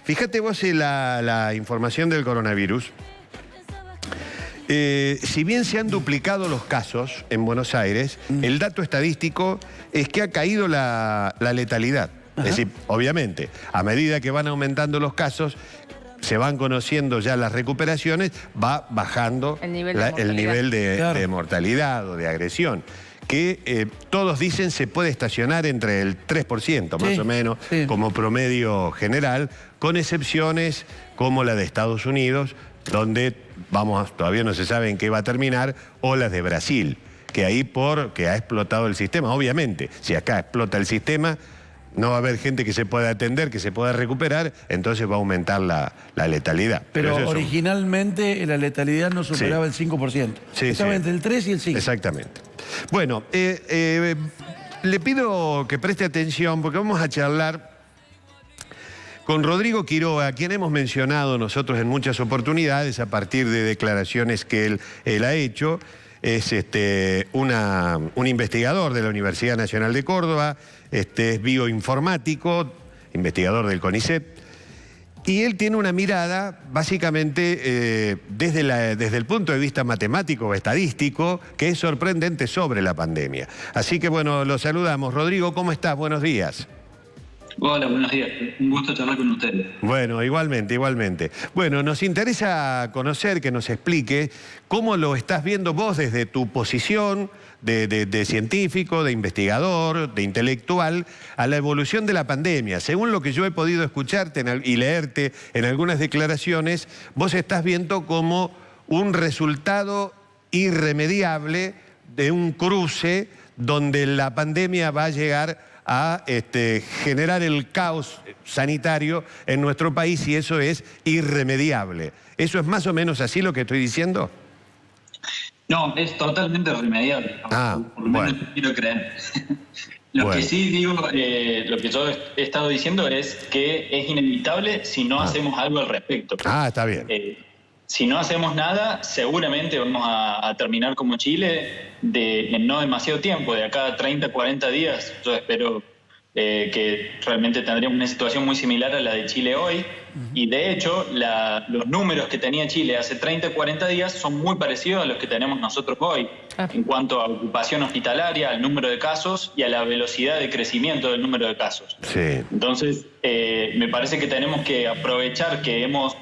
fíjate vos en la información del coronavirus. Si bien se han duplicado los casos en Buenos Aires, el dato estadístico es que ha caído la letalidad. Es decir, obviamente, a medida que van aumentando los casos, se van conociendo ya las recuperaciones, va bajando el nivel de mortalidad o de agresión, que todos dicen se puede estacionar entre el 3% más o menos, como promedio general, con excepciones como la de Estados Unidos, donde todavía no se sabe en qué va a terminar, o las de Brasil, que ahí porque ha explotado el sistema. Obviamente, si acá explota el sistema, no va a haber gente que se pueda atender, que se pueda recuperar, entonces va a aumentar la letalidad. Pero originalmente la letalidad no superaba el 5%. Estaba entre el 3 y el 5. Exactamente. Bueno, le pido que preste atención porque vamos a charlar con Rodrigo Quiroga, a quien hemos mencionado nosotros en muchas oportunidades a partir de declaraciones que él ha hecho. Es un investigador de la Universidad Nacional de Córdoba, es bioinformático, investigador del CONICET, y él tiene una mirada básicamente desde el punto de vista matemático o estadístico que es sorprendente sobre la pandemia. Así que bueno, lo saludamos. Rodrigo, ¿cómo estás? Buenos días. Hola, buenos días. Un gusto charlar con ustedes. Bueno, igualmente, igualmente. Bueno, nos interesa conocer, que nos explique cómo lo estás viendo vos desde tu posición de científico, de investigador, de intelectual, a la evolución de la pandemia. Según lo que yo he podido escucharte y leerte en algunas declaraciones, vos estás viendo como un resultado irremediable de un cruce donde la pandemia va a llegar a generar el caos sanitario en nuestro país, y eso es irremediable. ¿Eso es más o menos así lo que estoy diciendo? No, es totalmente irremediable. Por lo menos quiero creer. Lo que sí digo, lo que yo he estado diciendo es que es inevitable si no hacemos algo al respecto. Está bien. Si no hacemos nada, seguramente vamos a terminar como Chile en no demasiado tiempo, de acá a 30, 40 días. Yo espero que realmente tendríamos una situación muy similar a la de Chile hoy. Y de hecho, los números que tenía Chile hace 30, 40 días son muy parecidos a los que tenemos nosotros hoy, en cuanto a ocupación hospitalaria, al número de casos y a la velocidad de crecimiento del número de casos. Entonces, me parece que tenemos que aprovechar que hemos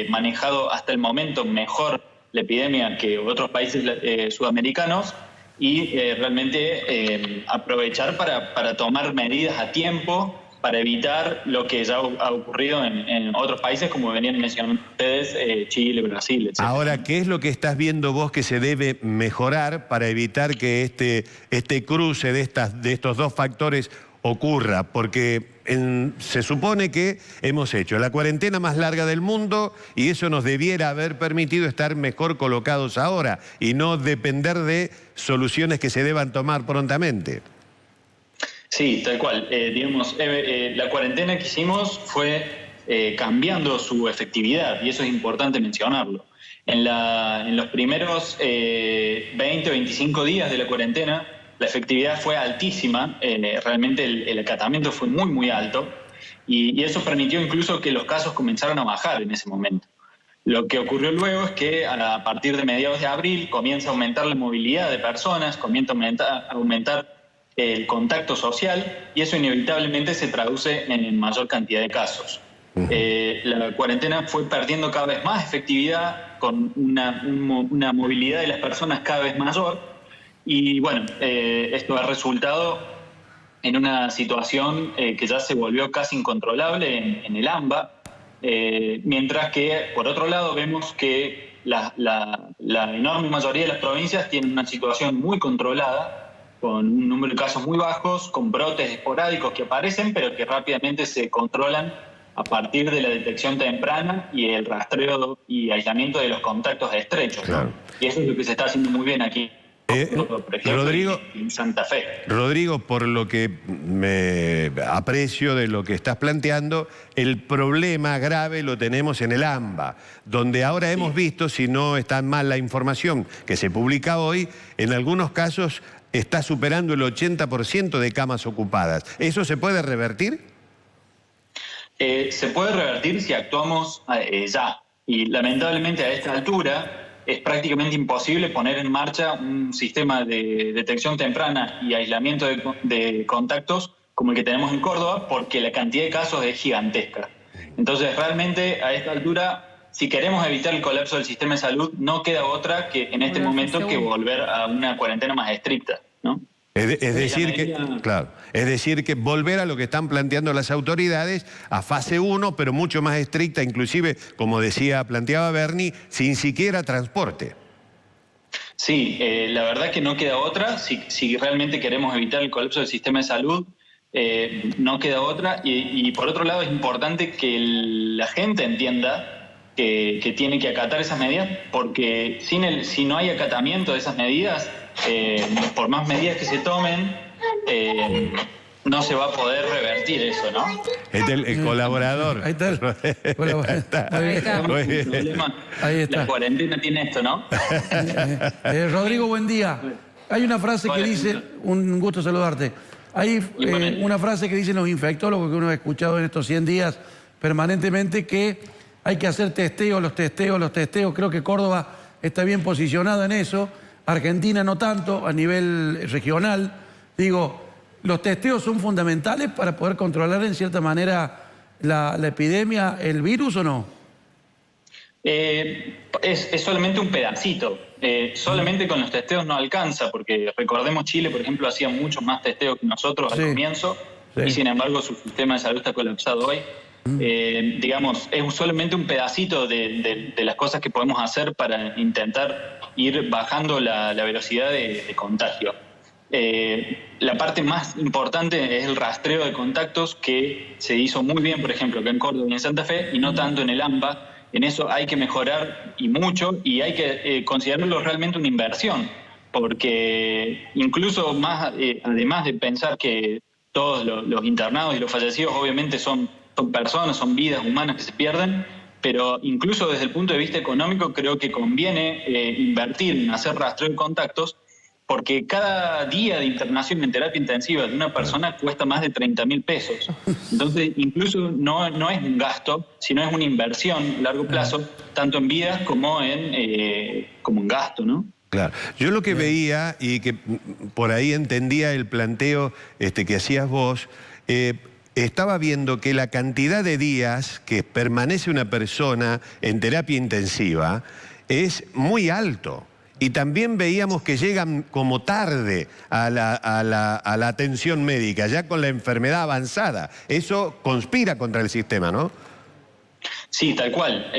manejado hasta el momento mejor la epidemia que otros países sudamericanos y realmente aprovechar para tomar medidas a tiempo para evitar lo que ya ha ocurrido en otros países, como venían mencionando ustedes, Chile, Brasil, etc. Ahora, ¿qué es lo que estás viendo vos que se debe mejorar para evitar que este cruce de estos dos factores ocurra? Porque se supone que hemos hecho la cuarentena más larga del mundo y eso nos debiera haber permitido estar mejor colocados ahora y no depender de soluciones que se deban tomar prontamente. Sí, tal cual. La cuarentena que hicimos fue cambiando su efectividad y eso es importante mencionarlo. En los primeros 20 o 25 días de la cuarentena, la efectividad fue altísima, realmente el acatamiento fue muy, muy alto y eso permitió incluso que los casos comenzaran a bajar en ese momento. Lo que ocurrió luego es que a partir de mediados de abril comienza a aumentar la movilidad de personas, comienza a aumentar el contacto social y eso inevitablemente se traduce en mayor cantidad de casos. La cuarentena fue perdiendo cada vez más efectividad con una movilidad de las personas cada vez mayor y bueno, esto ha resultado en una situación que ya se volvió casi incontrolable en el AMBA, mientras que por otro lado vemos que la enorme mayoría de las provincias tienen una situación muy controlada, con un número de casos muy bajos, con brotes esporádicos que aparecen, pero que rápidamente se controlan a partir de la detección temprana y el rastreo y aislamiento de los contactos estrechos. Claro. Y eso es lo que se está haciendo muy bien aquí, por ejemplo, Rodrigo, en Santa Fe. Rodrigo, por lo que me aprecio de lo que estás planteando, el problema grave lo tenemos en el AMBA, donde ahora hemos visto, si no está mal la información que se publica hoy, en algunos casos está superando el 80% de camas ocupadas. ¿Eso se puede revertir? Se puede revertir si actuamos ya. Y lamentablemente a esta altura es prácticamente imposible poner en marcha un sistema de detección temprana y aislamiento de contactos como el que tenemos en Córdoba, porque la cantidad de casos es gigantesca. Entonces, realmente, a esta altura, si queremos evitar el colapso del sistema de salud, no queda otra que en este momento que volver a una cuarentena más estricta, ¿no? Es decir que volver a lo que están planteando las autoridades, a fase 1, pero mucho más estricta, inclusive, como planteaba Bernie, sin siquiera transporte. Sí, la verdad que no queda otra. Si realmente queremos evitar el colapso del sistema de salud, no queda otra. Y por otro lado es importante que la gente entienda que tiene que acatar esas medidas, porque si no hay acatamiento de esas medidas, por más medidas que se tomen, no se va a poder revertir eso, ¿no? El colaborador. Ahí está. Ahí está. La cuarentena tiene esto, ¿no? Rodrigo, buen día. Hay una frase que dice, un gusto saludarte. Hay una frase que dicen los infectólogos que uno ha escuchado en estos 100 días permanentemente, que hay que hacer los testeos. Creo que Córdoba está bien posicionado en eso. Argentina no tanto, a nivel regional. Digo, ¿los testeos son fundamentales para poder controlar en cierta manera la epidemia, el virus o no? Es solamente un pedacito. Solamente con los testeos no alcanza, porque recordemos Chile, por ejemplo, hacía muchos más testeos que nosotros al comienzo, y sin embargo su sistema de salud está colapsado hoy. Digamos, es solamente un pedacito de las cosas que podemos hacer para intentar ir bajando la velocidad de contagio. La parte más importante es el rastreo de contactos, que se hizo muy bien, por ejemplo, acá en Córdoba y en Santa Fe, y no tanto en el AMBA. En eso hay que mejorar y mucho, y hay que considerarlo realmente una inversión, porque incluso más, además de pensar que todos los internados y los fallecidos obviamente son personas, son vidas humanas que se pierden, pero incluso desde el punto de vista económico creo que conviene invertir en hacer rastreo de contactos, porque cada día de internación en terapia intensiva de una persona cuesta más de 30.000 pesos. Entonces, incluso no es un gasto, sino es una inversión a largo plazo, tanto en vidas como en gasto, ¿no? Claro. Yo lo que veía, y que por ahí entendía el planteo que hacías vos, estaba viendo que la cantidad de días que permanece una persona en terapia intensiva es muy alto. Y también veíamos que llegan como tarde a la atención médica, ya con la enfermedad avanzada. Eso conspira contra el sistema, ¿no? Sí, tal cual.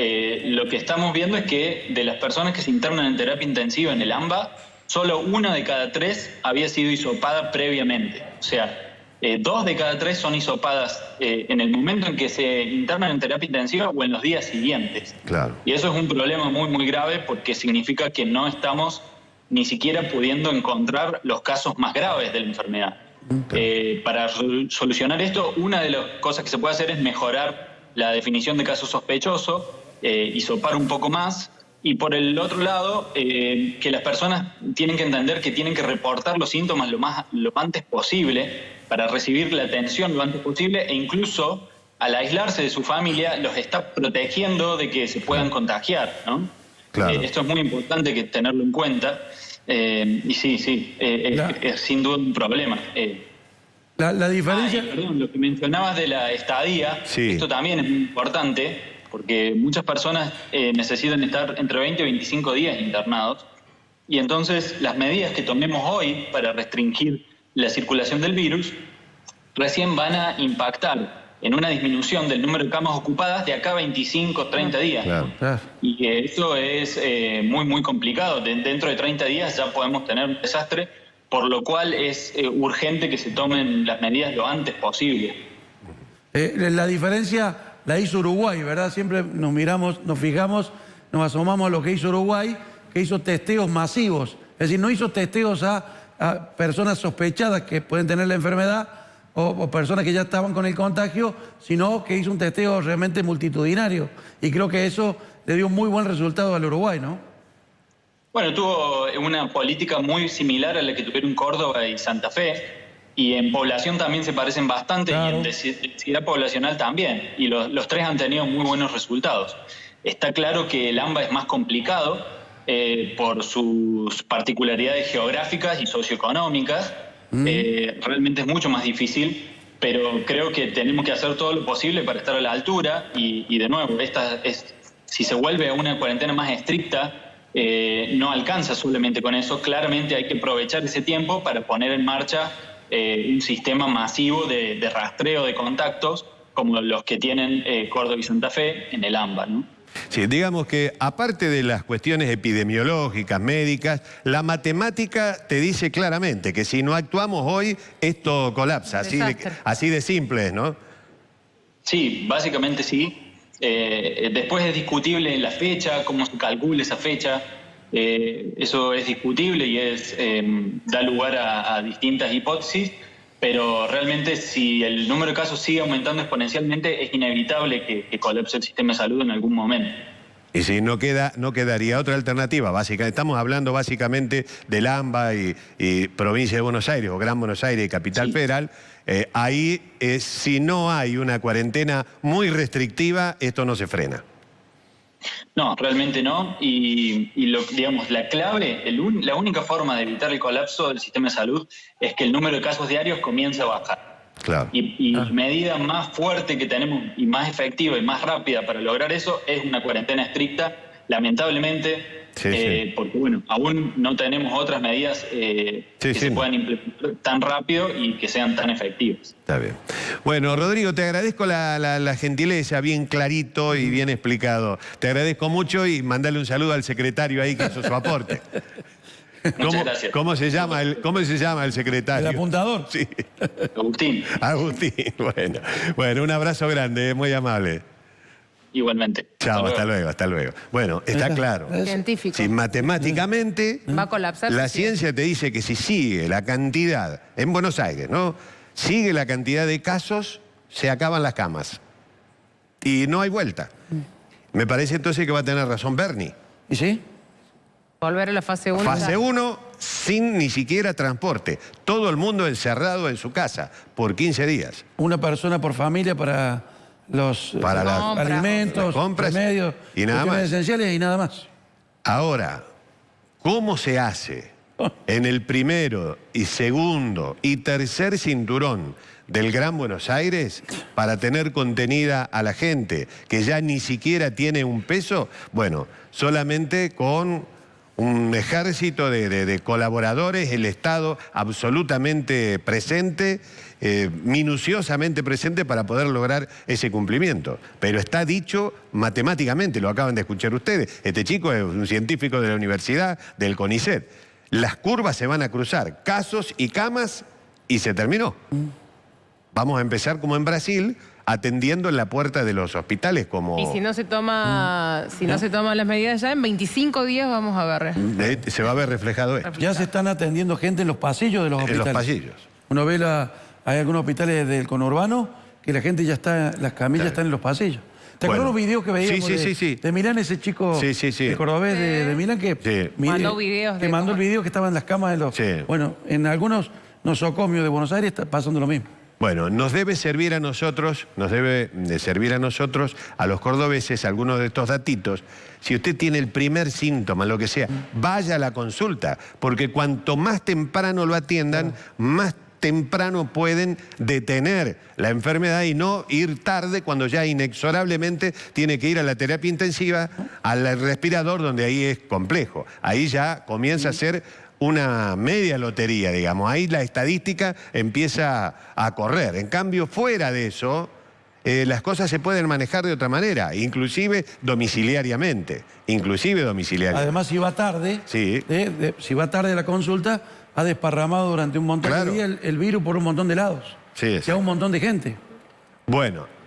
Lo que estamos viendo es que de las personas que se internan en terapia intensiva en el AMBA, solo 1 de cada 3 había sido hisopada previamente. O sea, 2 de cada 3 son hisopadas en el momento en que se internan en terapia intensiva o en los días siguientes. Claro. Y eso es un problema muy, muy grave, porque significa que no estamos ni siquiera pudiendo encontrar los casos más graves de la enfermedad. Para solucionar esto, una de las cosas que se puede hacer es mejorar la definición de caso sospechoso, hisopar un poco más. Y por el otro lado, que las personas tienen que entender que tienen que reportar los síntomas lo antes posible, para recibir la atención lo antes posible, e incluso al aislarse de su familia los está protegiendo de que se puedan contagiar, ¿no? Claro. Esto es muy importante que tenerlo en cuenta, y sí, es sin duda un problema. La diferencia... Perdón, lo que mencionabas de la estadía, esto también es muy importante, porque muchas personas necesitan estar entre 20 y 25 días internados, y entonces las medidas que tomemos hoy para restringir la circulación del virus recién van a impactar en una disminución del número de camas ocupadas de acá a 25, 30 días. Claro. Y eso es muy, muy complicado. Dentro de 30 días ya podemos tener un desastre, por lo cual es urgente que se tomen las medidas lo antes posible. La diferencia la hizo Uruguay, ¿verdad? Siempre nos miramos, nos fijamos, nos asomamos a lo que hizo Uruguay, que hizo testeos masivos. Es decir, no hizo testeos a personas sospechadas que pueden tener la enfermedad o personas que ya estaban con el contagio, sino que hizo un testeo realmente multitudinario. Y creo que eso le dio muy buen resultado al Uruguay, ¿no? Bueno, tuvo una política muy similar a la que tuvieron Córdoba y Santa Fe, y en población también se parecen bastante, Claro. y en densidad poblacional también. Y los tres han tenido muy buenos resultados. Está claro que el AMBA es más complicado por sus particularidades geográficas y socioeconómicas. Realmente es mucho más difícil, pero creo que tenemos que hacer todo lo posible para estar a la altura. Y de nuevo, si se vuelve una cuarentena más estricta, no alcanza solamente con eso. Claramente hay que aprovechar ese tiempo para poner en marcha un sistema masivo de rastreo de contactos, como los que tienen Córdoba y Santa Fe en el AMBA, ¿no? Sí, digamos que aparte de las cuestiones epidemiológicas, médicas, la matemática te dice claramente que si no actuamos hoy, esto colapsa. Así de simple es, ¿no? Sí, básicamente sí. Después es discutible la fecha, cómo se calcula esa fecha. Eso es discutible y da lugar a distintas hipótesis, pero realmente si el número de casos sigue aumentando exponencialmente, es inevitable que colapse el sistema de salud en algún momento. Y si no quedaría otra alternativa. Estamos hablando básicamente del AMBA y provincia de Buenos Aires, o Gran Buenos Aires y Capital Federal. Ahí, si no hay una cuarentena muy restrictiva, esto no se frena. No, realmente no. Y digamos, la clave, la única forma de evitar el colapso del sistema de salud es que el número de casos diarios comience a bajar. Claro. Y la medida más fuerte que tenemos y más efectiva y más rápida para lograr eso es una cuarentena estricta, lamentablemente, porque bueno, aún no tenemos otras medidas que se puedan implementar tan rápido y que sean tan efectivas. Está bien. Bueno, Rodrigo, te agradezco la gentileza, bien clarito y bien explicado. Te agradezco mucho y mandale un saludo al secretario ahí que hizo su aporte. Muchas gracias. ¿Cómo se llama el secretario? ¿El apuntador? Sí. Agustín. Agustín, bueno, un abrazo grande, muy amable. Igualmente. Chao, hasta luego. Bueno, está claro. Científico. Si matemáticamente Va a colapsar. la ciencia te dice que si sigue la cantidad, en Buenos Aires, ¿no? Sigue la cantidad de casos, se acaban las camas. Y no hay vuelta. Me parece entonces que va a tener razón Bernie. ¿Y sí? Volver a la fase 1. Fase 1 sin ni siquiera transporte. Todo el mundo encerrado en su casa por 15 días. Una persona por familia para los alimentos, las compras remedios, y nada cuestiones más. esenciales y nada más. Ahora, ¿cómo se hace en el primero y segundo y tercer cinturón del Gran Buenos Aires para tener contenida a la gente que ya ni siquiera tiene un peso? Bueno, solamente con un ejército de colaboradores, el Estado absolutamente presente, minuciosamente presente para poder lograr ese cumplimiento. Pero está dicho matemáticamente, lo acaban de escuchar ustedes. Este chico es un científico de la universidad, del CONICET. Las curvas se van a cruzar, casos y camas, y se terminó. Vamos a empezar como en Brasil, atendiendo en la puerta de los hospitales como... Y si no se toma, no se toman las medidas ya, en 25 días vamos a ver. Se va a ver reflejado esto. Ya se están atendiendo gente en los pasillos de los En hospitales. los pasillos. Uno ve, hay algunos hospitales del conurbano que la gente ya está, las camillas están en los pasillos. ¿Te acuerdas los videos que veíamos de Milán, ese chico de cordobés de Milán que mandó videos que mandó el video que estaba en las camas de los... Bueno, en algunos nosocomios de Buenos Aires está pasando lo mismo. Bueno, nos debe servir a nosotros, a los cordobeses, algunos de estos datitos. Si usted tiene el primer síntoma, lo que sea, vaya a la consulta, porque cuanto más temprano lo atiendan, más temprano pueden detener la enfermedad y no ir tarde cuando ya inexorablemente tiene que ir a la terapia intensiva, al respirador, donde ahí es complejo. Ahí ya comienza a ser una media lotería, digamos. Ahí la estadística empieza a correr. En cambio, fuera de eso, las cosas se pueden manejar de otra manera, inclusive domiciliariamente. Además, si va tarde, si va tarde a la consulta, ha desparramado durante un montón de días el virus por un montón de lados. Sí, a un montón de gente. Bueno.